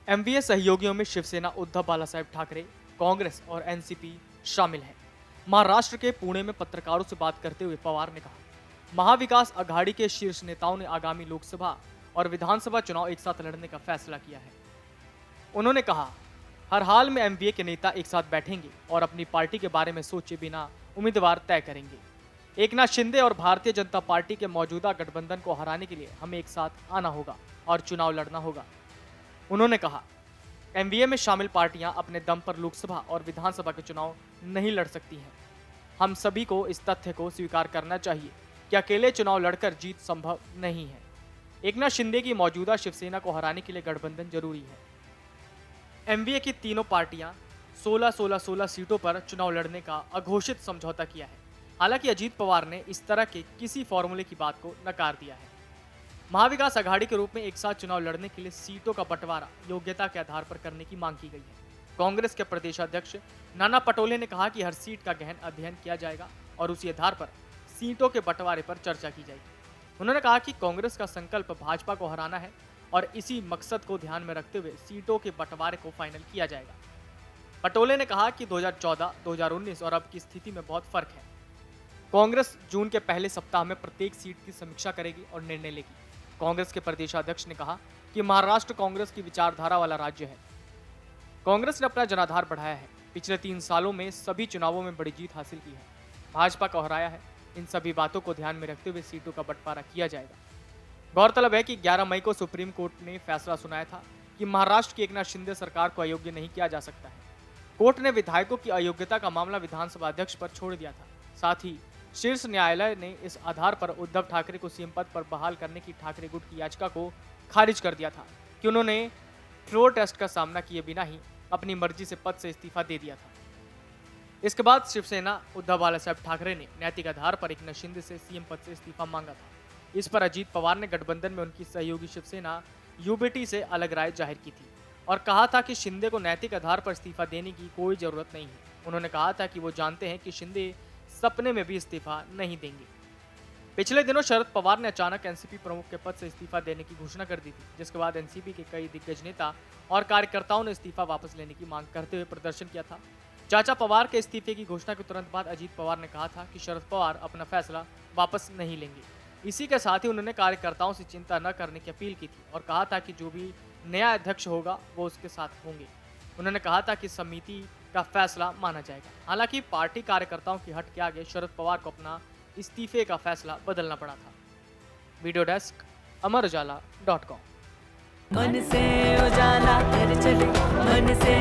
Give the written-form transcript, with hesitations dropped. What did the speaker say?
MVA सहयोगियों में शिवसेना उद्धव बालासाहेब ठाकरे, कांग्रेस और एनसीपी शामिल हैं। महाराष्ट्र के पुणे में पत्रकारों से बात करते हुए पवार ने कहा, महाविकास अघाड़ी के शीर्ष नेताओं ने आगामी लोकसभा और विधानसभा चुनाव एक साथ लड़ने का फैसला किया है। उन्होंने कहा, हर हाल में एमवीए के नेता एक साथ बैठेंगे और अपनी पार्टी के बारे में सोचे बिना उम्मीदवार तय करेंगे। एकनाथ शिंदे और भारतीय जनता पार्टी के मौजूदा गठबंधन को हराने के लिए हमें एक साथ आना होगा और चुनाव लड़ना होगा। उन्होंने कहा, एमवीए में शामिल पार्टियां अपने दम पर लोकसभा और विधानसभा के चुनाव नहीं लड़ सकती हैं। हम सभी को इस तथ्य को स्वीकार करना चाहिए कि अकेले चुनाव लड़कर जीत संभव नहीं है। एकनाथ शिंदे की मौजूदा शिवसेना को हराने के लिए गठबंधन जरूरी है। एमवीए की तीनों पार्टियां 16 सीटों पर चुनाव लड़ने का अघोषित समझौता किया है। हालांकि अजीत पवार ने इस तरह के किसी फॉर्मूले की बात को नकार दिया है। महाविकास अघाड़ी के रूप में एक साथ चुनाव लड़ने के लिए सीटों का बंटवारा योग्यता के आधार पर करने की मांग की गई है। कांग्रेस के प्रदेशाध्यक्ष नाना पटोले ने कहा कि हर सीट का गहन अध्ययन किया जाएगा और उसी आधार पर सीटों के बंटवारे पर चर्चा की जाएगी। उन्होंने कहा कि कांग्रेस का संकल्प भाजपा को हराना है और इसी मकसद को ध्यान में रखते हुए सीटों के बंटवारे को फाइनल किया जाएगा। पटोले ने कहा कि 2014, 2019 और अब की स्थिति में बहुत फर्क है। कांग्रेस जून के पहले सप्ताह में प्रत्येक सीट की समीक्षा करेगी और निर्णय लेगी। कांग्रेस के प्रदेशाध्यक्ष ने कहा कि महाराष्ट्र कांग्रेस की विचारधारा वाला राज्य है। कांग्रेस ने अपना जनाधार बढ़ाया है। पिछले 3 सालों में सभी चुनावों में बड़ी जीत हासिल की है। भाजपा को हराया है। इन सभी बातों को ध्यान में रखते हुए सीटों का बंटवारा किया जाएगा। गौरतलब है कि 11 मई को सुप्रीम कोर्ट ने फैसला सुनाया था कि महाराष्ट्र की एकनाथ शिंदे सरकार को अयोग्य नहीं किया जा सकता है। कोर्ट ने विधायकों की अयोग्यता का मामला विधानसभा अध्यक्ष पर छोड़ दिया था। साथ ही शीर्ष न्यायालय ने इस आधार पर उद्धव ठाकरे को सीएम पद पर बहाल करने की ठाकरे गुट की याचिका को खारिज कर दिया था कि उन्होंने फ्लोर टेस्ट का सामना किए बिना ही अपनी मर्जी से पद से इस्तीफा दे दिया था। इसके बाद शिवसेना उद्धव बालासाहेब ठाकरे ने नैतिक आधार पर एकनाथ शिंदे से सीएम पद से इस्तीफा मांगा था। इस पर अजीत पवार ने गठबंधन में उनकी सहयोगी शिवसेना यूबीटी से अलग राय जाहिर की थी और कहा था कि शिंदे को नैतिक आधार पर इस्तीफा देने की कोई जरूरत नहीं है। उन्होंने कहा था कि वो जानते हैं कि शिंदे सपने में भी इस्तीफा नहीं देंगे। पिछले दिनों शरद पवार ने अचानक एनसीपी प्रमुख के पद से इस्तीफा देने की घोषणा कर दी थी, जिसके बाद एनसीपी के कई दिग्गज नेता और कार्यकर्ताओं ने इस्तीफा वापस लेने की मांग करते हुए प्रदर्शन किया था। चाचा पवार के इस्तीफे की घोषणा के तुरंत बाद अजीत पवार ने कहा था कि शरद पवार अपना फैसला वापस नहीं लेंगे। इसी के साथ ही उन्होंने कार्यकर्ताओं से चिंता न करने की अपील की थी और कहा था कि जो भी नया अध्यक्ष होगा वो उसके साथ होंगे। उन्होंने कहा था कि समिति का फैसला माना जाएगा। हालांकि पार्टी कार्यकर्ताओं की हट के आगे शरद पवार को अपना इस्तीफे का फैसला बदलना पड़ा था। वीडियो डेस्क अमरउजाला.com। मन से उजाला कर चले, मन से